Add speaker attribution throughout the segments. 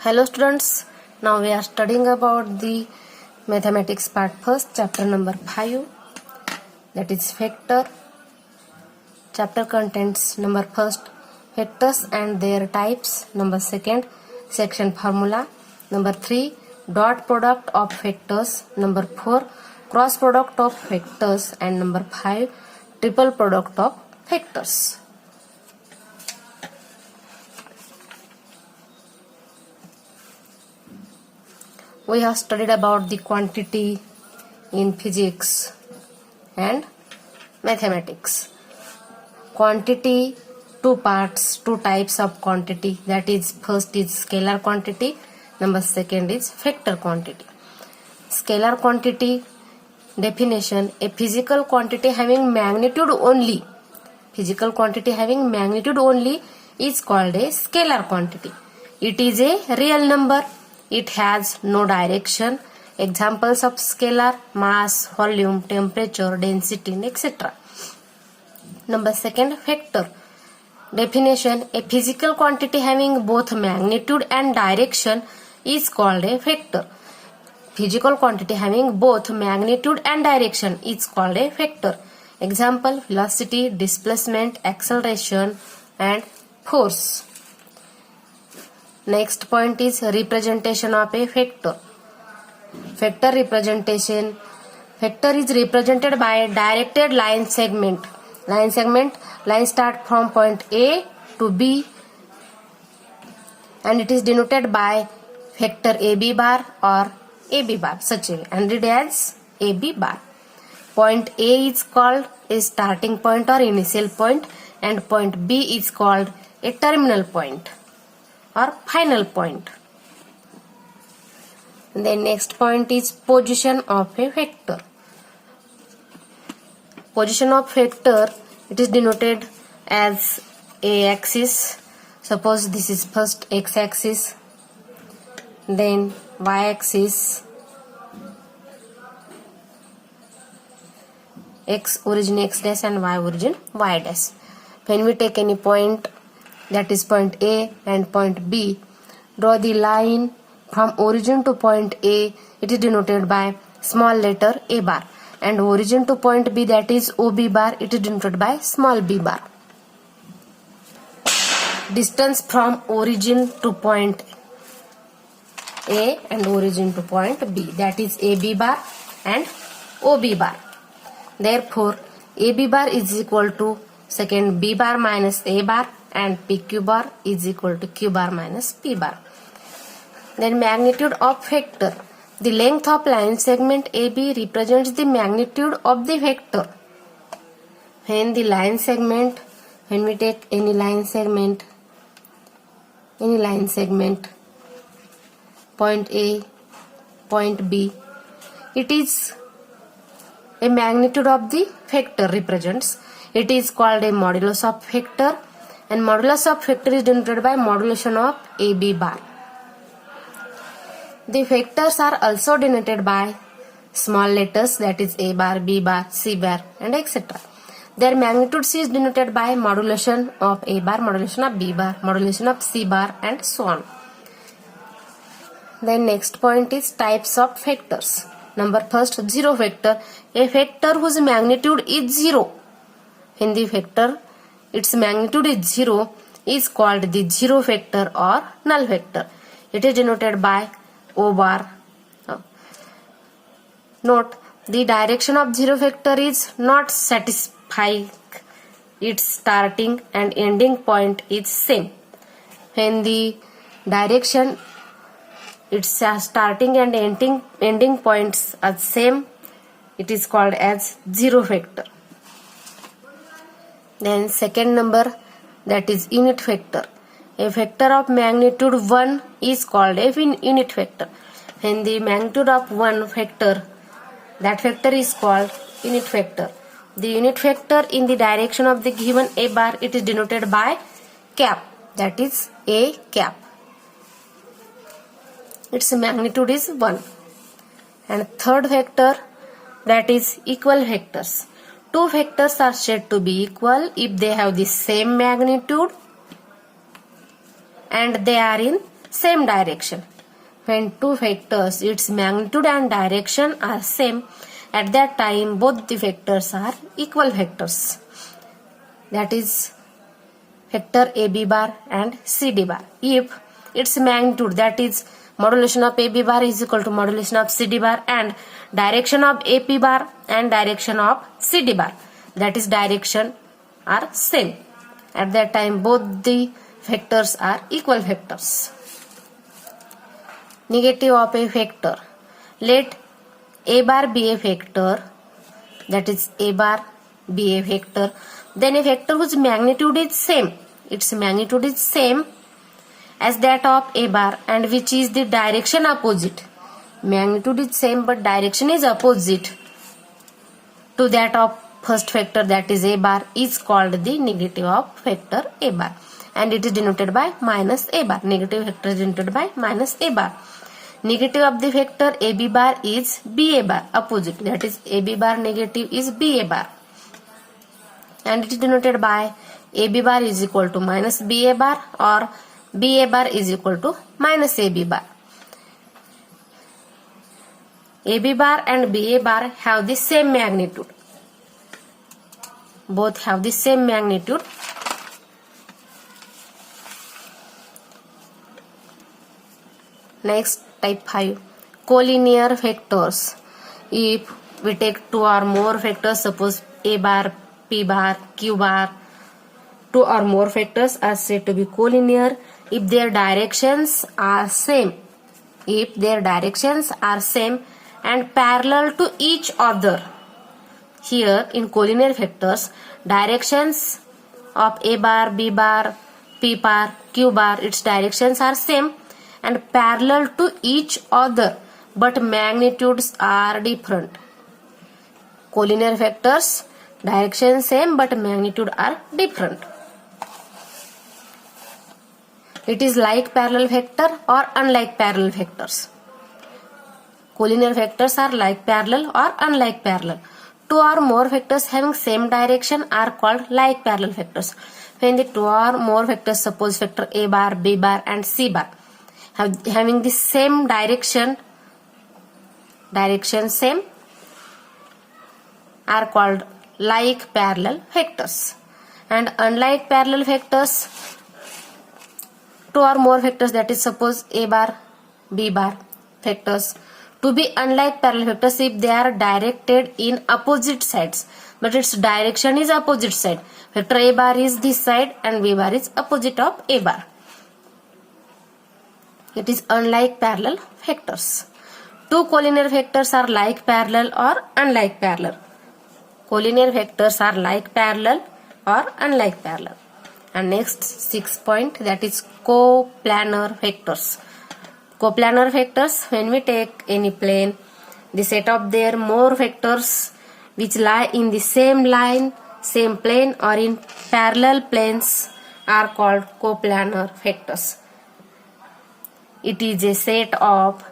Speaker 1: Hello students, now we are studying about the mathematics part first, chapter number 5, that is vector. Chapter contents: number first, vectors and their types; number second, section formula; number 3, dot product of vectors; number 4, cross product of vectors; and number 5, triple product of vectors. We have studied about the quantity in physics and mathematics. Quantity, two parts, two types of quantity, that is, first is scalar quantity, number second is vector quantity. Scalar quantity definition: a physical quantity having magnitude only. Physical quantity having magnitude only is called a scalar quantity. It is a real number. It has no direction. Examples of scalar: mass, volume, temperature, density, etc. Number second, vector definition: a physical quantity having both magnitude and direction is called a vector. Physical quantity having both magnitude and direction is called a vector. Example: velocity, displacement, acceleration, and force. Next point is representation of a vector. Vector representation: vector is represented by a directed line segment. Line start from point A to B and it is denoted by vector AB bar or AB bar, such a way, and read as AB bar. Point A is called a starting point or initial point, and point B is called a terminal point or final point. Then next point is position of a vector. Position of vector, it is denoted as a axis. Suppose this is first x axis, then y axis, x origin x dash and y origin y dash. When we take any point, that is point A and point B, draw the line from origin to point A. It is denoted by small letter A bar, and origin to point B, that is OB bar, it is denoted by small b bar. Distance from origin to point A and origin to point B, that is AB bar and OB bar. Therefore, AB bar is equal to second B bar minus A bar, and PQ bar is equal to Q bar minus P bar. Then magnitude of vector. The length of line segment AB represents the magnitude of the vector. When we take any line segment, point A, point B, it is a magnitude of the vector represents. It is called a modulus of vector, and modulus of vector is denoted by modulation of AB bar. The vectors are also denoted by small letters, that is A bar, B bar, C bar, and etc. Their magnitude is denoted by modulation of A bar, modulation of B bar, modulation of C bar, and so on. Then next point is types of vectors. Number first, zero vector. A vector whose magnitude is 0. When the vector, its magnitude is 0, is called the zero vector or null vector. It is denoted by O bar. Note, the direction of zero vector is not satisfying. Its starting and ending point is same. When the direction, its starting and ending points are same, it is called as zero vector. Then second number, that is unit vector. A vector of magnitude 1 is called a unit vector. When the magnitude of one vector, that vector is called unit vector. The unit vector in the direction of the given A bar, it is denoted by cap, that is A cap. Its magnitude is 1. And third vector, that is equal vectors. Two vectors are said to be equal if they have the same magnitude and they are in same direction. When two vectors, its magnitude and direction are same, at that time both the vectors are equal vectors. That is vector AB bar and CD bar. If its magnitude, that is modulation of AB bar, is equal to modulation of CD bar, and direction of AP bar and direction of CD bar, that is direction, are same, at that time both the vectors are equal vectors. Negative of a vector. Let A bar be a vector, that is A bar be a vector, then a vector whose magnitude is same, its magnitude is same as that of A bar, and which is the direction opposite. Magnitude is same but direction is opposite to that of first vector, that is A bar, is called the negative of vector A bar, and it is denoted by minus A bar. Negative vector is denoted by minus A bar. Negative of the vector AB bar is BA bar, opposite, that is AB bar negative is BA bar, and it is denoted by AB bar is equal to minus BA bar, or BA bar is equal to minus AB bar. AB bar and BA bar have the same magnitude. Both have the same magnitude. Next, type 5. Collinear vectors. If we take two or more vectors, suppose A bar, P bar, Q bar, two or more vectors are said to be collinear if their directions are same. If their directions are same and parallel to each other. Here in collinear vectors, directions of A bar, B bar, P bar, Q bar, its directions are same and parallel to each other, but magnitudes are different. Collinear vectors, direction same but magnitude are different. It is like parallel vector or unlike parallel vectors. Collinear vectors are like parallel or unlike parallel. Two or more vectors having same direction are called like parallel vectors. When the two or more vectors, suppose vector A bar, B bar and C bar, having the same direction same, are called like parallel vectors. And unlike parallel vectors, two or more vectors, that is suppose A bar, B bar vectors, to be unlike parallel vectors if they are directed in opposite sides, but its direction is opposite side. Vector A bar is this side and B bar is opposite of A bar. It is unlike parallel vectors. Two collinear vectors are like parallel or unlike parallel. Collinear vectors are like parallel or unlike parallel. And next 6 point, that is coplanar vectors. Coplanar vectors, when we take any plane, the set of their more vectors which lie in the same line, same plane or in parallel planes are called coplanar vectors. It is a set of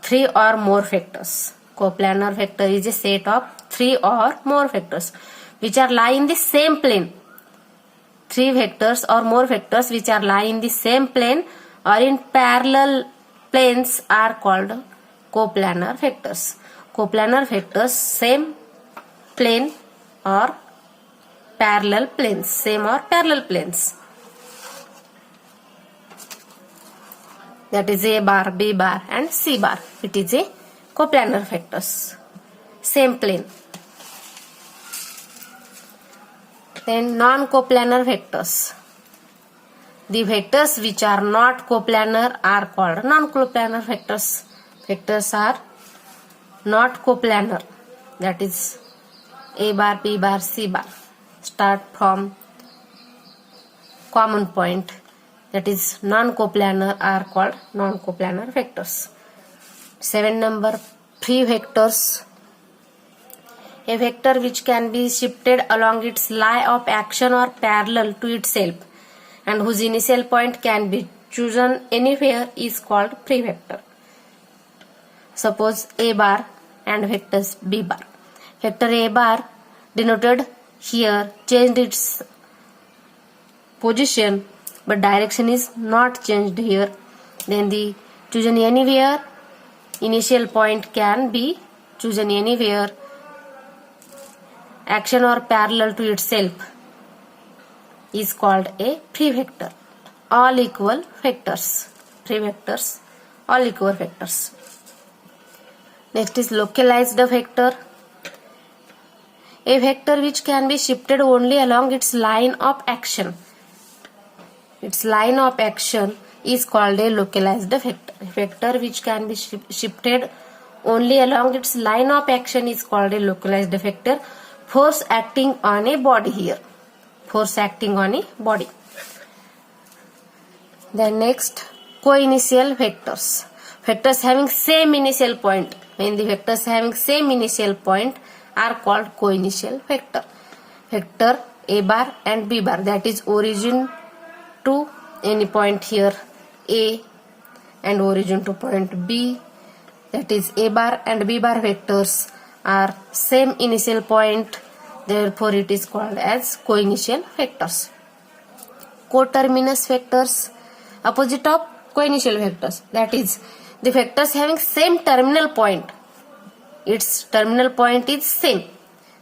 Speaker 1: 3 or more vectors. Coplanar vector is a set of 3 or more vectors which are lie in the same plane. 3 vectors or more vectors which are lie in the same plane or in parallel planes are called coplanar vectors. Coplanar vectors, same plane or parallel planes, same or parallel planes. That is A bar, B bar and C bar. It is a coplanar vectors, same plane. Then non-coplanar vectors. The vectors which are not coplanar are called non-coplanar vectors. Vectors are not coplanar, that is A bar, B bar, C bar, start from common point, that is non-coplanar, are called non-coplanar vectors. 7 number, free vectors. A vector which can be shifted along its line of action or parallel to itself and whose initial point can be chosen anywhere is called free vector. Suppose A bar and vectors B bar. Vector A bar denoted here changed its position but direction is not changed here. Then the chosen anywhere, initial point can be chosen anywhere, action or parallel to itself is called a free vector. All equal vectors, free vectors, all equal vectors. Next is localized vector. A vector which can be shifted only along its line of action. Its line of action is called a localized vector. A vector which can be shifted only along its line of action is called a localized vector. Force acting on a body here. Force acting on a body. Then next, co-initial vectors. Vectors having same initial point. When the vectors having same initial point are called co-initial vector. Vector A bar and B bar, that is origin to any point here A and origin to point B, that is A bar and B bar vectors are same initial point, therefore it is called as co-initial vectors. Coterminous vectors, opposite of co-initial vectors, that is the vectors having same terminal point. Its terminal point is same.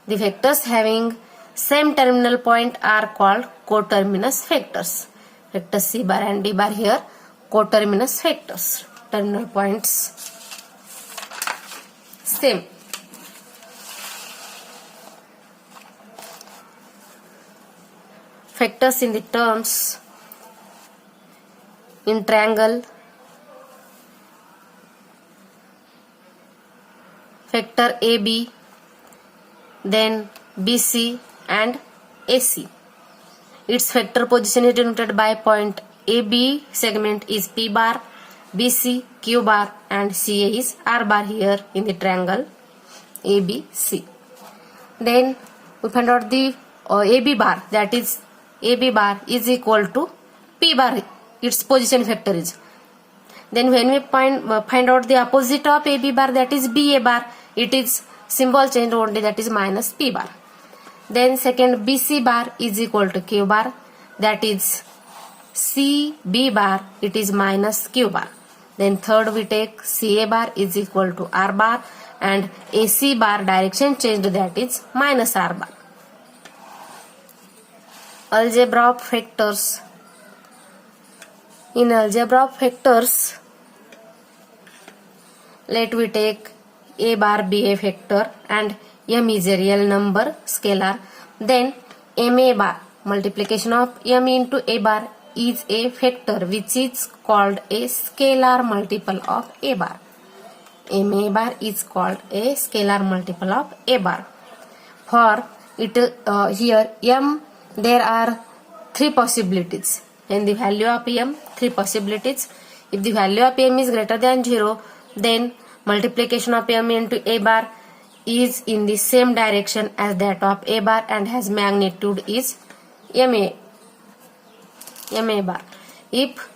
Speaker 1: The vectors having same terminal point are called coterminous vectors. Vectors C bar and D bar here, coterminous vectors. Terminal points same. Vectors in the terms in triangle, vector AB, then BC and AC. Its vector position is denoted by point AB segment is P bar, BC Q bar and CA is R bar here in the triangle ABC. Then we find out the AB bar, that is AB bar is equal to P bar, its position vector is. Then when we find out the opposite of AB bar, that is BA bar, it is symbol change only, that is minus P bar. Then second BC bar is equal to Q bar, that is CB bar, it is minus Q bar. Then third we take CA bar is equal to R bar and AC bar direction changed, that is minus R bar. Algebra of vectors. In algebra of vectors, let we take A bar be a vector and M is a real number scalar. Then MA bar, multiplication of M into A bar, is a vector which is called a scalar multiple of A bar. MA bar is called a scalar multiple of A bar. For it here M, there are three possibilities. In the value of M, three possibilities. If the value of M is greater than 0, then multiplication of M into A bar is in the same direction as that of A bar and has magnitude is MA bar. If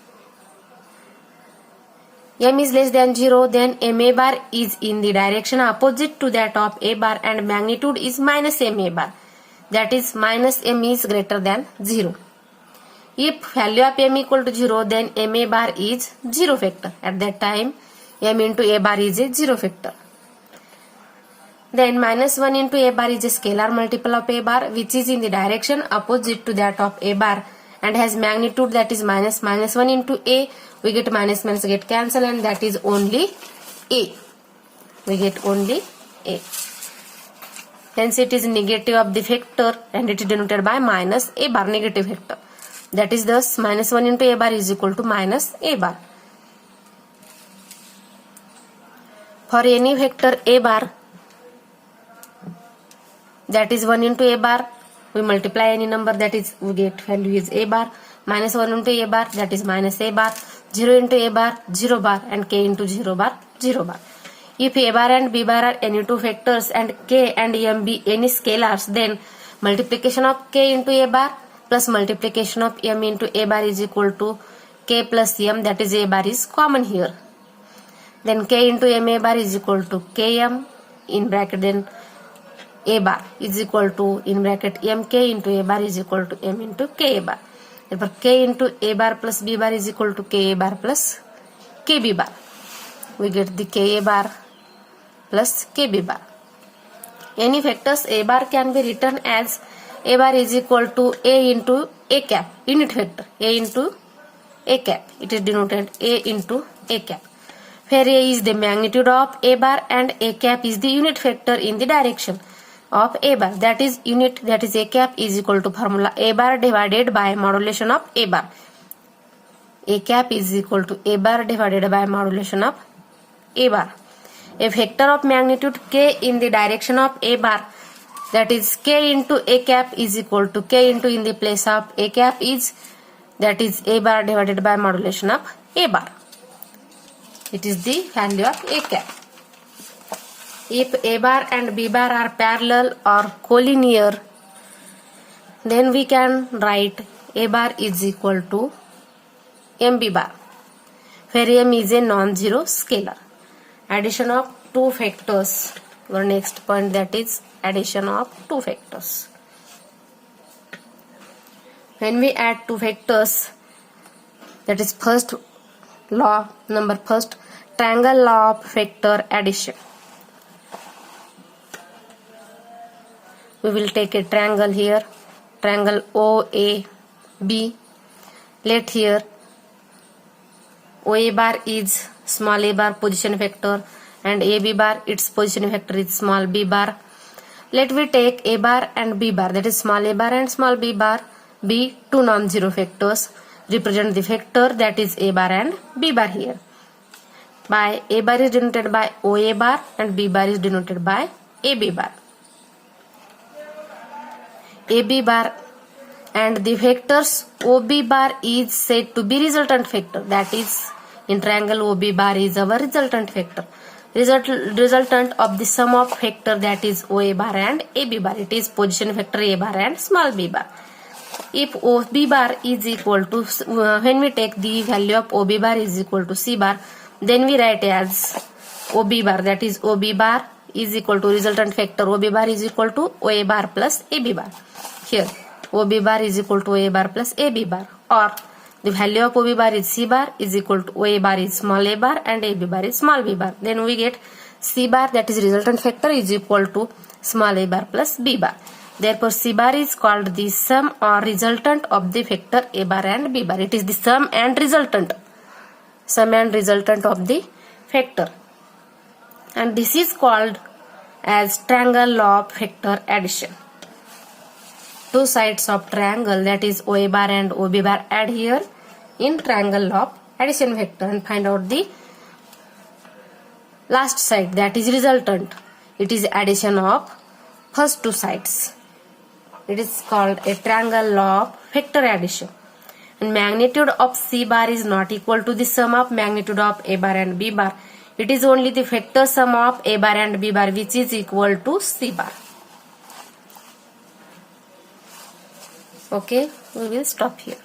Speaker 1: M is less than 0, then MA bar is in the direction opposite to that of A bar and magnitude is minus MA bar. That is minus M is greater than 0. If value of M equal to 0, then MA bar is 0 vector. At that time, M into A bar is a 0 vector. Then minus 1 into A bar is a scalar multiple of A bar which is in the direction opposite to that of A bar and has magnitude, that is minus 1 into A. We get minus get cancel and that is only A. We get only A. Hence it is negative of the vector and it is denoted by minus A bar, negative vector. That is thus minus 1 into A bar is equal to minus A bar. For any vector A bar, that is 1 into A bar, we multiply any number, that is we get value is A bar, minus 1 into A bar, that is minus A bar, 0 into A bar, 0 bar and K into 0 bar, 0 bar. If A bar and B bar are any two vectors and K and M be any scalars, then multiplication of K into A bar plus multiplication of M into A bar is equal to K plus M, that is A bar is common here. Then K into M A bar is equal to Km in bracket, then A bar is equal to in bracket Mk into A bar is equal to M into K A bar. Therefore K into A bar plus B bar is equal to K A bar plus KB bar. We get the KA bar plus KB bar. Any factors A bar can be written as A bar is equal to A into A cap, unit vector A into A cap. It is denoted A into A cap, where A is the magnitude of A bar and A cap is the unit vector in the direction of A bar. That is A cap is equal to formula A bar divided by modulation of A bar. A cap is equal to A bar divided by modulation of A bar. A vector of magnitude K in the direction of A bar, that is K into A cap, is equal to K into in the place of A cap is, that is A bar divided by modulation of A bar. It is the value of A cap. If A bar and B bar are parallel or collinear, then we can write A bar is equal to MB bar, where M is a non-zero scalar. Addition of two factors. Our next point, that is addition of two factors. When we add two factors, that is first triangle law of factor addition. We will take a triangle here, triangle OAB. Let here OA bar is small a bar position vector and AB bar its position vector is small b bar. Let we take A bar and B bar, that is small a bar and small b bar, be two non-zero factors. Represent the vector, that is A bar and B bar here. By A bar is denoted by OA bar and B bar is denoted by AB bar. AB bar and the vectors OB bar is said to be resultant vector, that is in triangle OB bar is our resultant vector. Resultant of the sum of vector, that is OA bar and AB bar. It is position vector A bar and small b bar. If OB bar is equal to, when we take the value of OB bar is equal to C bar, then we write as OB bar, that is OB bar is equal to resultant vector OB bar is equal to OA bar plus AB bar. Here OB bar is equal to OA bar plus AB bar, or the value of OB bar is C bar is equal to OA bar is small a bar and AB bar is small b bar. Then we get C bar, that is resultant vector, is equal to small a bar plus b bar. Therefore C bar is called the sum or resultant of the vector A bar and B bar. It is the sum and resultant of the vector, and this is called as triangle law of vector addition. Two sides of triangle, that is OA bar and OB bar, add here in triangle law of addition vector and find out the last side, that is resultant. It is addition of first two sides. It is called a triangle law of vector addition. And magnitude of C bar is not equal to the sum of magnitude of A bar and B bar. It is only the vector sum of A bar and B bar which is equal to C bar. Okay, we will stop here.